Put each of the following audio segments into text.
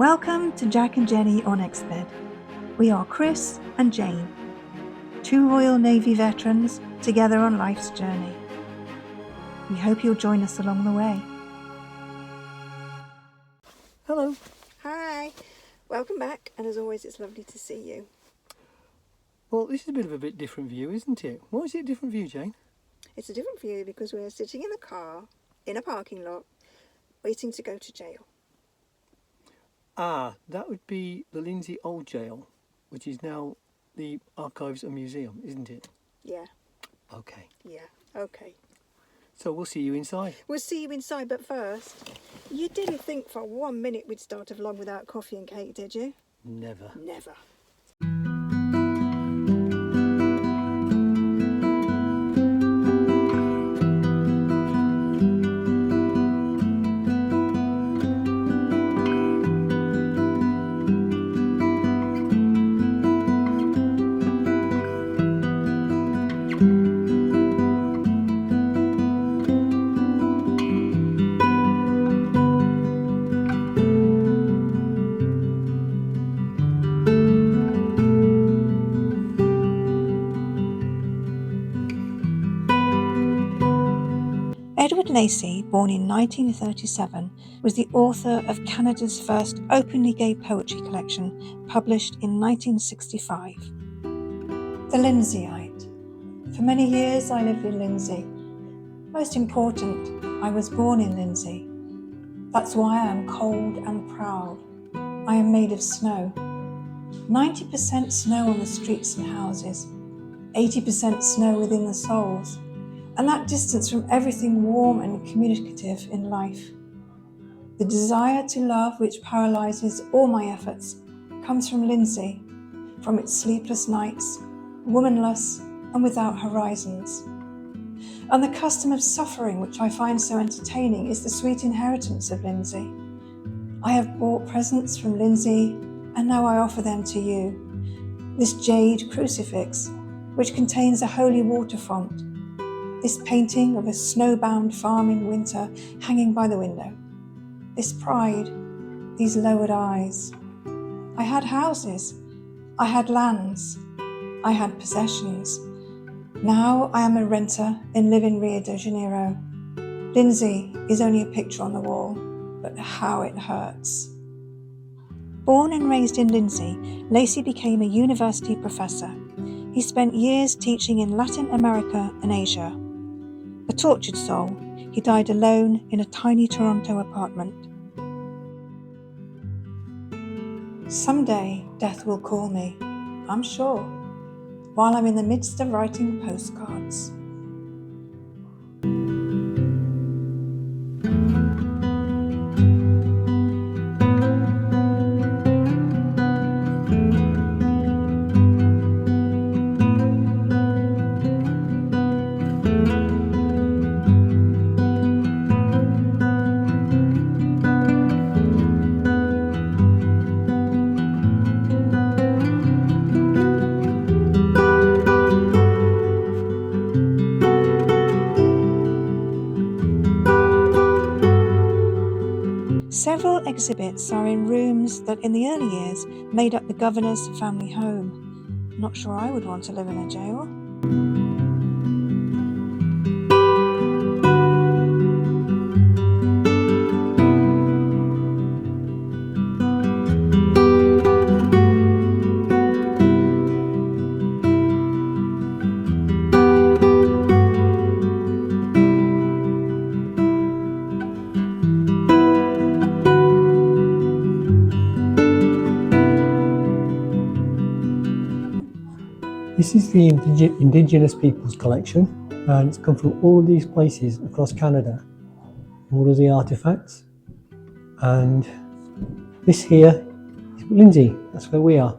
Welcome to Jack and Jenny on Exped. We are Chris and Jane, two Royal Navy veterans together on life's journey. We hope you'll join us along the way. Hello. Hi, welcome back, and as always it's lovely to see you. Well, this is a bit different view, isn't it? Why is it a different view, Jane? It's a different view because we're sitting in a car in a parking lot waiting to go to jail. Ah, that would be the Lindsay Old Jail, which is now the Archives and Museum, isn't it? Yeah, Okay. okay. So we'll see you inside. We'll see you inside, but first, you didn't think for 1 minute we'd start a vlog without coffee and cake, did you? Never. Never. Edward Lacey, born in 1937, was the author of Canada's first openly gay poetry collection, published in 1965. The Lindsayite. For many years I lived in Lindsay. Most important, I was born in Lindsay. That's why I am cold and proud. I am made of snow. 90% snow on the streets and houses, 80% snow within the souls, and that distance from everything warm and communicative in life. The desire to love which paralyzes all my efforts comes from Lindsay, from its sleepless nights, womanless and without horizons. And the custom of suffering which I find so entertaining is the sweet inheritance of Lindsay. I have bought presents from Lindsay and now I offer them to you. This jade crucifix, which contains a holy water font, this painting of a snowbound farming winter hanging by the window, this pride, these lowered eyes. I had houses, I had lands, I had possessions. Now I am a renter and live in Rio de Janeiro. Lindsay is only a picture on the wall, but how it hurts. Born and raised in Lindsay, Lacey became a university professor. He spent years teaching in Latin America and Asia. A tortured soul, he died alone in a tiny Toronto apartment. Someday death will call me, I'm sure, while I'm in the midst of writing postcards. Several exhibits are in rooms that in the early years made up the governor's family home. Not sure I would want to live in a jail. This is the Indigenous Peoples Collection, and it's come from all of these places across Canada. All of the artefacts. And this here is Lindsay, that's where we are.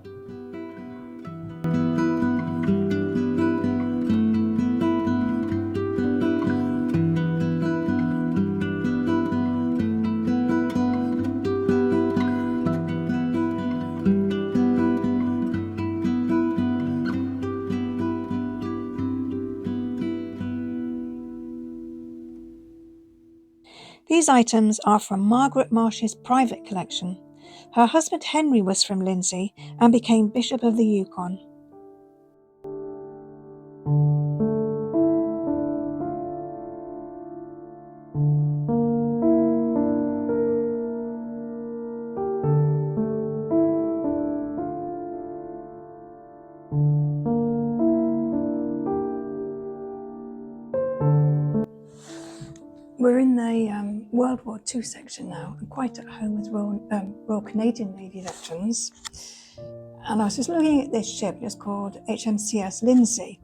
These items are from Margaret Marsh's private collection Her husband Henry was from Lindsey and became Bishop of the Yukon. We're in the World War II section now. I'm quite at home with Royal Canadian Navy veterans. And I was just looking at this ship. It's called HMCS Lindsey.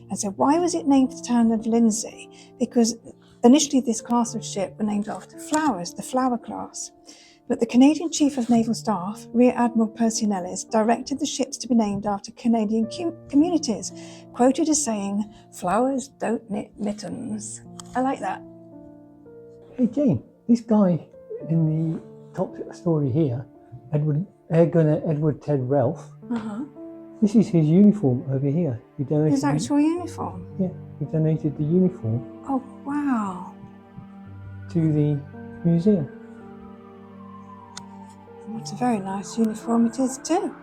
And so why was it named the town of Lindsey? Because initially this class of ship were named after flowers, the flower class. But the Canadian Chief of Naval Staff, Rear Admiral Percy Nellis, directed the ships to be named after Canadian communities, quoted as saying, "Flowers don't knit mittens." I like that. Hey Jane, this guy in the top story here, Air Gunner Edward Ted Ralph, this is his uniform over here. He donated His actual uniform? Yeah, he donated the uniform Oh, wow. to the museum. It's a very nice uniform it is too.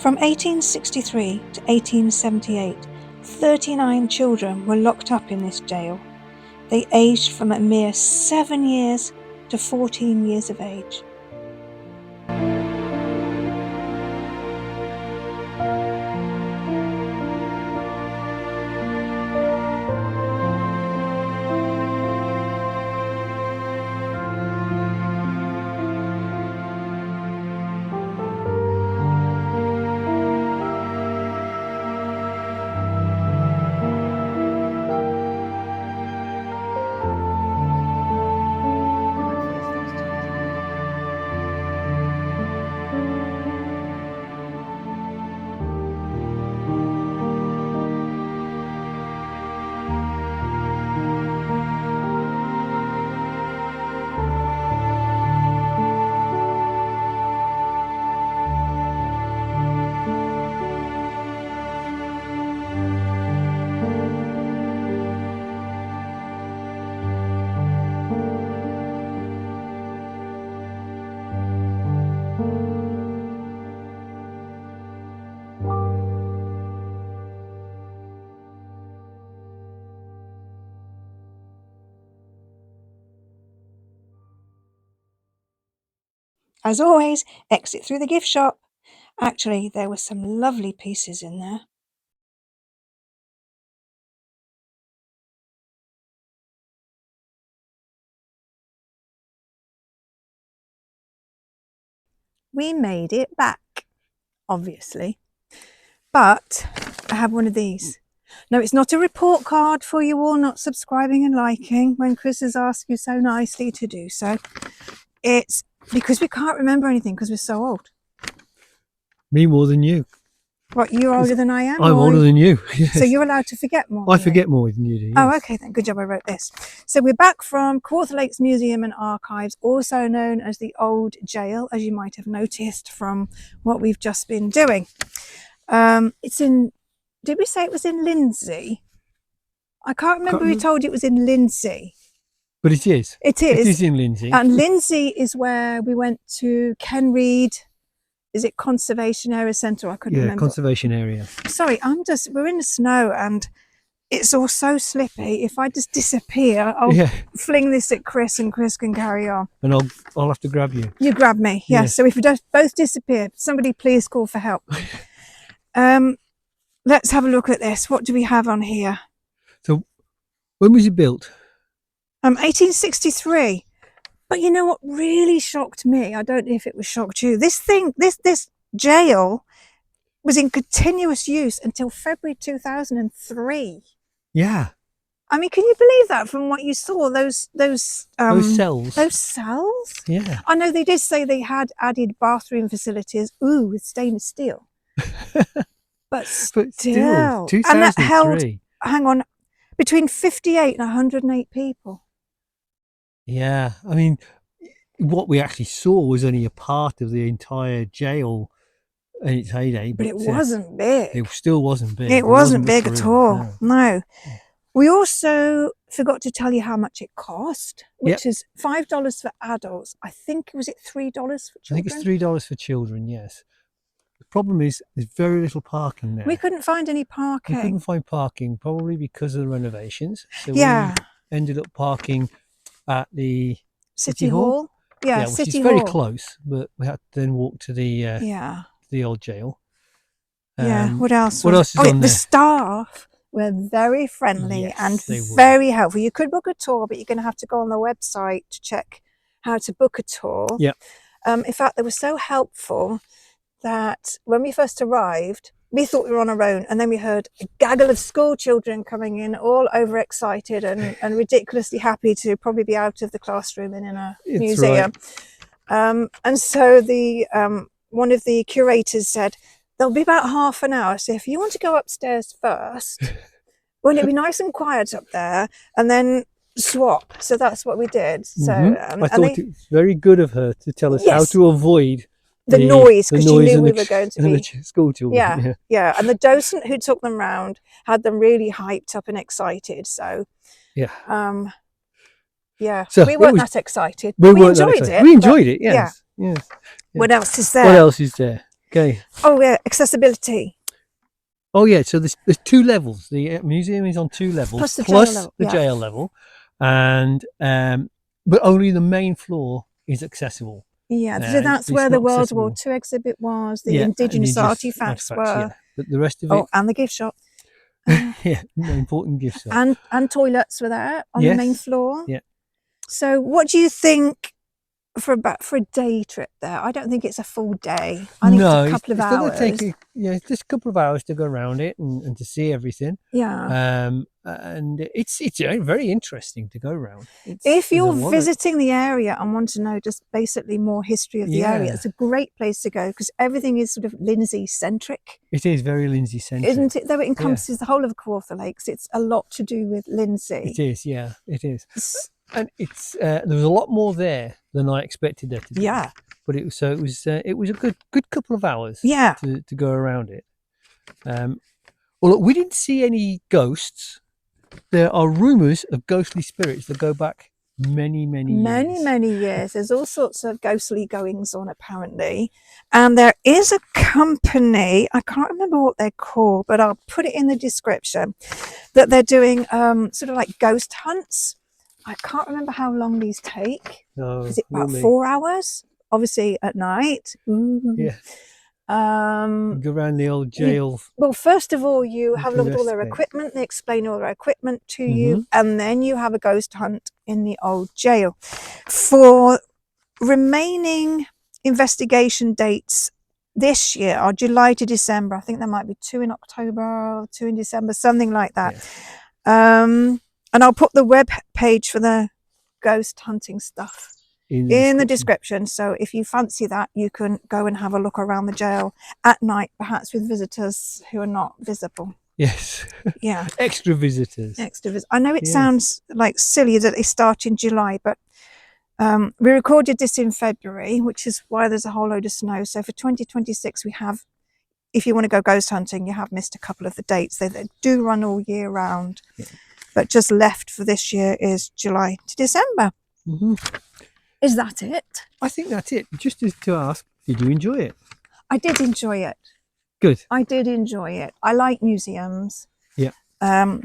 From 1863 to 1878, 39 children were locked up in this jail. They aged from a mere 7 years to 14 years of age. As always, exit through the gift shop. Actually, there were some lovely pieces in there. We made it back, obviously. But I have one of these. No, it's not a report card for you all not subscribing and liking when Chris has asked you so nicely to do so. It's because we can't remember anything because we're so old. Me more than you. What, you're older than I am? I'm older than you. Yes. So you're allowed to forget more. I forget more than you do. Yes. Oh, okay then. Good job I wrote this. So we're back from Kawartha Lakes Museum and Archives, also known as the Old Jail, as you might have noticed from what we've just been doing. It's in, did we say it was in Lindsey? I can't remember who told you it was in Lindsey. But it is. It is. It is in Lindsey. And Lindsey is where we went to Ken Reid. Is it Conservation Area Centre? I couldn't remember. Yeah, conservation area. Sorry, we're in the snow and it's all so slippy. If I just disappear, I'll fling this at Chris and Chris can carry on. And I'll have to grab you. You grab me, yes. Yeah. So if we both disappear, somebody please call for help. Let's have a look at this. What do we have on here? So when was it built? 1863. But you know what really shocked me? I don't know if it was shocked you. This jail was in continuous use until February 2003. Yeah, I mean, can you believe that from what you saw? Those cells. Those cells? Yeah. I know they did say they had added bathroom facilities, with stainless steel. But still, 2003. and that held, hang on, between 58 and 108 people. Yeah, I mean, what we actually saw was only a part of the entire jail in its heyday. But it wasn't big. It still wasn't big. It wasn't big much at room, all. No. We also forgot to tell you how much it cost, which is $5 for adults. I think, was it $3 for children? I think it's $3 for children, yes. The problem is there's very little parking there. We couldn't find any parking. We couldn't find parking, probably because of the renovations. So Yeah. we ended up parking at the City Hall. Yeah, which City is very Hall. close, but we had to then walk to the old jail. Yeah. What else? What else is on The there? staff were very friendly Yes, and they were. very helpful. You could book a tour, but you're going to have to go on the website to check how to book a tour. Yeah. In fact, they were so helpful that when we first arrived, we thought we were on our own, and then we heard a gaggle of school children coming in, all overexcited and ridiculously happy to probably be out of the classroom and in a museum. Right. And so the one of the curators said, there'll be about half an hour, so if you want to go upstairs first, won't it be nice and quiet up there, and then swap? So that's what we did. So I thought it was very good of her to tell us how to avoid the noise, because she knew we were going to be school children. Yeah. And the docent who took them round had them really hyped up and excited. So so we weren't that excited. We enjoyed it. We enjoyed it. Yes. Yes. What else is there? What else is there? Okay. Oh yeah, accessibility. Oh yeah, so there's 2 levels. The museum is on 2 levels, plus the jail level, and but only the main floor is accessible. Yeah, so that's where the World War II exhibit was. The indigenous artifacts were. Yeah. But the rest of it. Oh, and the gift shop. Yeah, important gift shop. And toilets were there on the main floor. Yeah. So, what do you think for a day trip there? I don't think it's a full day. I think it's a couple of hours. Take just a couple of hours to go around it and to see everything. Yeah. And it's very interesting to go around. If you're visiting the area and want to know just basically more history of the area, it's a great place to go, because everything is sort of Lindsay centric. It is very Lindsay centric, isn't it? Though it encompasses the whole of Kawartha Lakes, it's a lot to do with Lindsay. It is, yeah, it is. And it's there was a lot more there than I expected there to be. Yeah. But it was a good couple of hours. Yeah. To go around it. Well, look, we didn't see any ghosts. There are rumours of ghostly spirits that go back many years. There's all sorts of ghostly goings on apparently, and there is a company, I can't remember what they're called, but I'll put it in the description, that they're doing sort of like ghost hunts. I can't remember how long these take. Is it about 4 hours? Obviously at night. Yeah. Go around the old jail. Well, first of all, you have a look at all their equipment. They explain all their equipment to you, and then you have a ghost hunt in the old jail. For remaining investigation dates this year are July to December. I think there might be 2 in October, 2 in December, something like that. Yeah. And I'll put the web page for the ghost hunting stuff in the description. So if you fancy that, you can go and have a look around the jail at night, perhaps with visitors who are not visible. Yes. Yeah. Extra visitors. I know it sounds like silly that they start in July, but we recorded this in February, which is why there's a whole load of snow. So for 2026, we have, if you want to go ghost hunting, you have missed a couple of the dates. They do run all year round. Yeah. But just left for this year is July to December. Is that it? I think that's it. Just to ask, did you enjoy it? I did enjoy it. Good. I did enjoy it. I like museums. Yeah. I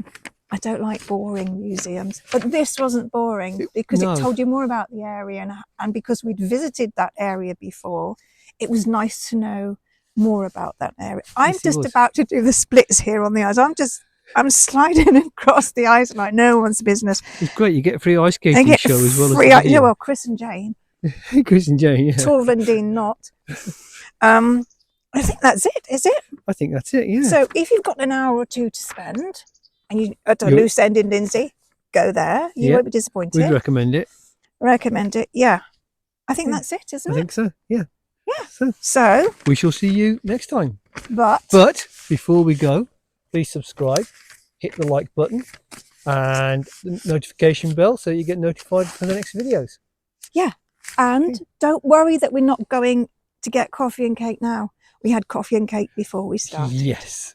don't like boring museums, but this wasn't boring because it told you more about the area, and because we'd visited that area before, it was nice to know more about that area. I'm just about to do the splits here on the eyes. I'm just I'm sliding across the ice like no one's business. It's great. You get a free ice I skating get show as well free, as the yeah, video. well, Chris and Jane, Chris and Jane, yeah. Torvaldine not. I think that's it, is it? I think that's it, yeah. So if you've got an hour or two to spend and you at a You- loose end in Lindsay, go there. You Yeah, won't be disappointed. We'd recommend it. Recommend it. Yeah. I think Yeah, that's it, isn't I it? think so, yeah. Yeah. So So, we shall see you next time. but But before we go, please subscribe, hit the like button and the notification bell so you get notified for the next videos. and don't worry that we're not going to get coffee and cake now. We had coffee and cake before we started, Yes.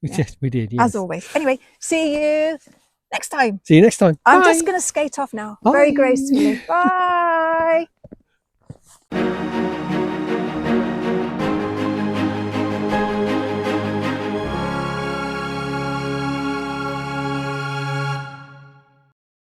Yeah. Yes, we did, yes. as always. Anyway, see you next time. See you next time. I'm Bye. just going to skate off now, very Bye. gracefully. Bye.